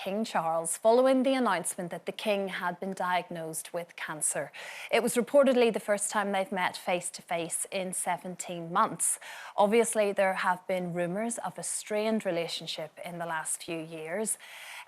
King Charles following the announcement that the King had been diagnosed with cancer. It was reportedly the first time they've met face-to-face in 17 months. Obviously, there have been rumours of a strained relationship in the last few years.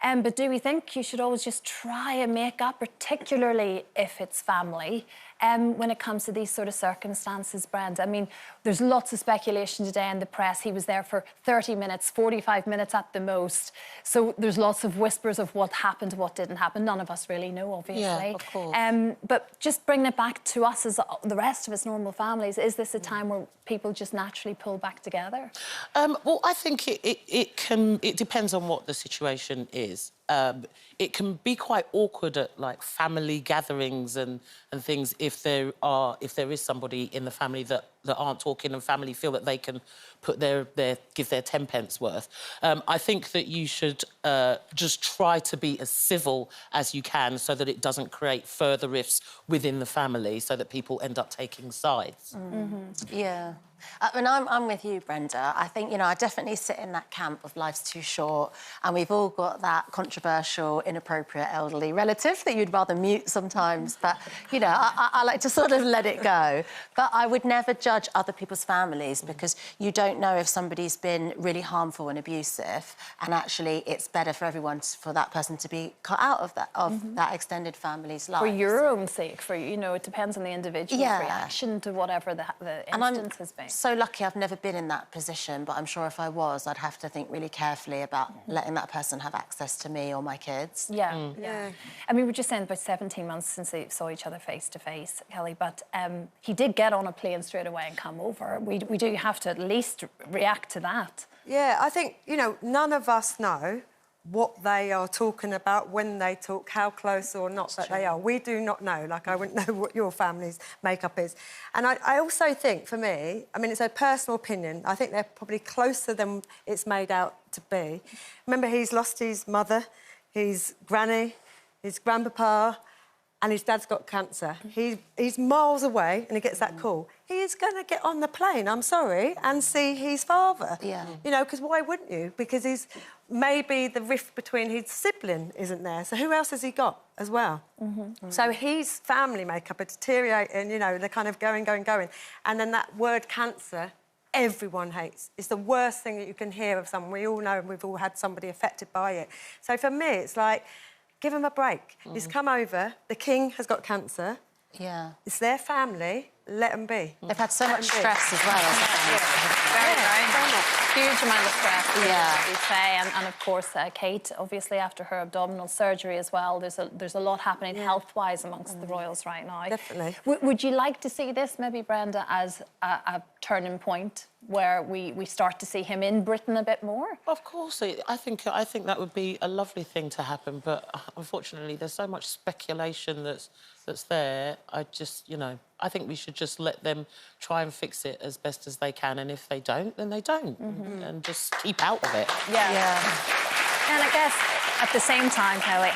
But do we think you should always just try and make up, particularly if it's family, when it comes to these sort of circumstances, Brenda? I mean, there's lots of speculation today in the press. He was there for 30 minutes, 45 minutes at the most. So there's lots of whispers of what happened, what didn't happen. None of us really know, obviously. Yeah, of course. But just bringing it back to us as the rest of us normal families, is this a time where people just naturally pull back together? Well, I think it depends on what the situation is. It can be quite awkward at like family gatherings and things if there is somebody in the family that aren't talking and family feel that they can put give their 10 pence worth. I think that you should just try to be as civil as you can so that it doesn't create further rifts within the family so that people end up taking sides. Mm-hmm. Yeah. I mean, I'm with you, Brenda. I think, you know, I definitely sit in that camp of life's too short and we've all got that controversial, inappropriate elderly relative that you'd rather mute sometimes. But, you know, I like to sort of let it go. But I would never judge other people's families because you don't know if somebody's been really harmful and abusive and actually it's better for everyone, for that person to be cut out of that extended family's life. For your own sake, you know, it depends on the individual's reaction to whatever the instance has been. So lucky I've never been in that position, but I'm sure if I was, I'd have to think really carefully about letting that person have access to me or my kids. Yeah. I mean, we're just saying about 17 months since they saw each other face to face, Kelly, but he did get on a plane straight away and come over. We do have to at least react to that. Yeah, I think, you know, none of us know what they are talking about, when they talk, how close or not that they are. We do not know. Like, I wouldn't know what your family's makeup is. And I also think, for me, I mean, it's a personal opinion, I think they're probably closer than it's made out to be. Remember, he's lost his mother, his granny, his grandpapa, and his dad's got cancer. He's miles away and he gets that call. He is going to get on the plane, I'm sorry, and see his father. Yeah. You know, because why wouldn't you? Because maybe the rift between his sibling isn't there. So who else has he got as well? So his family makeup are deteriorating, you know, they're kind of going. And then that word cancer, everyone hates. It's the worst thing that you can hear of someone. We all know and we've all had somebody affected by it. So for me, it's like, give them a break. He's come over, the King has got cancer. Yeah. It's their family, let them be. They've had so much stress as well. Very much. Huge amount of stress, yeah. you say. And of course, Kate, obviously, after her abdominal surgery as well, there's a lot happening health-wise amongst the royals right now. Definitely. Would you like to see this, maybe, Brenda, as a turning point where we start to see him in Britain a bit more? Of course, I think that would be a lovely thing to happen, but unfortunately there's so much speculation that's there. I think we should just let them try and fix it as best as they can, and if they don't, then they don't, and just keep out of it. Yeah. And I guess at the same time, Kelly,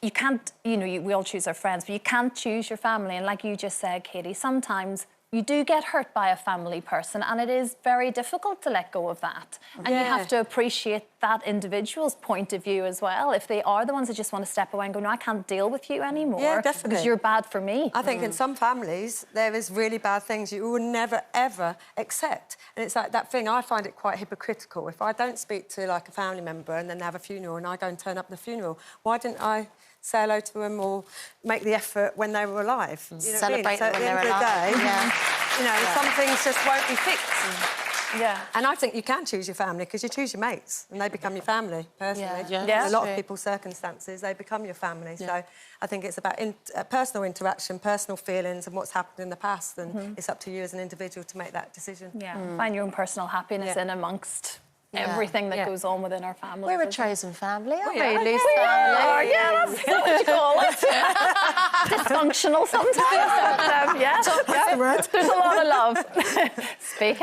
you can't, you know, we all choose our friends, but you can't choose your family. And like you just said, Katie, sometimes you do get hurt by a family person and it is very difficult to let go of that. And you have to appreciate that individual's point of view as well. If they are the ones that just want to step away and go, no, I can't deal with you anymore. Yeah, definitely. Because you're bad for me. I think in some families, there is really bad things you will never, ever accept. And it's like that thing, I find it quite hypocritical. If I don't speak to, like, a family member and then they have a funeral and I go and turn up at the funeral, why didn't I say hello to them or make the effort when they were alive? You know, celebrate them when they're alive. You know, some things just won't be fixed. Yeah. And I think you can choose your family because you choose your mates and they become your family, personally. Yeah. A lot of people's circumstances, they become your family. So I think it's about personal interaction, personal feelings and what's happened in the past, and it's up to you as an individual to make that decision. Yeah. Find your own personal happiness in amongst everything that goes on within our family. We're a chosen family, aren't we? Loose family. Yeah, that's what you call it. Dysfunctional sometimes. But, there's a lot of love. Speaking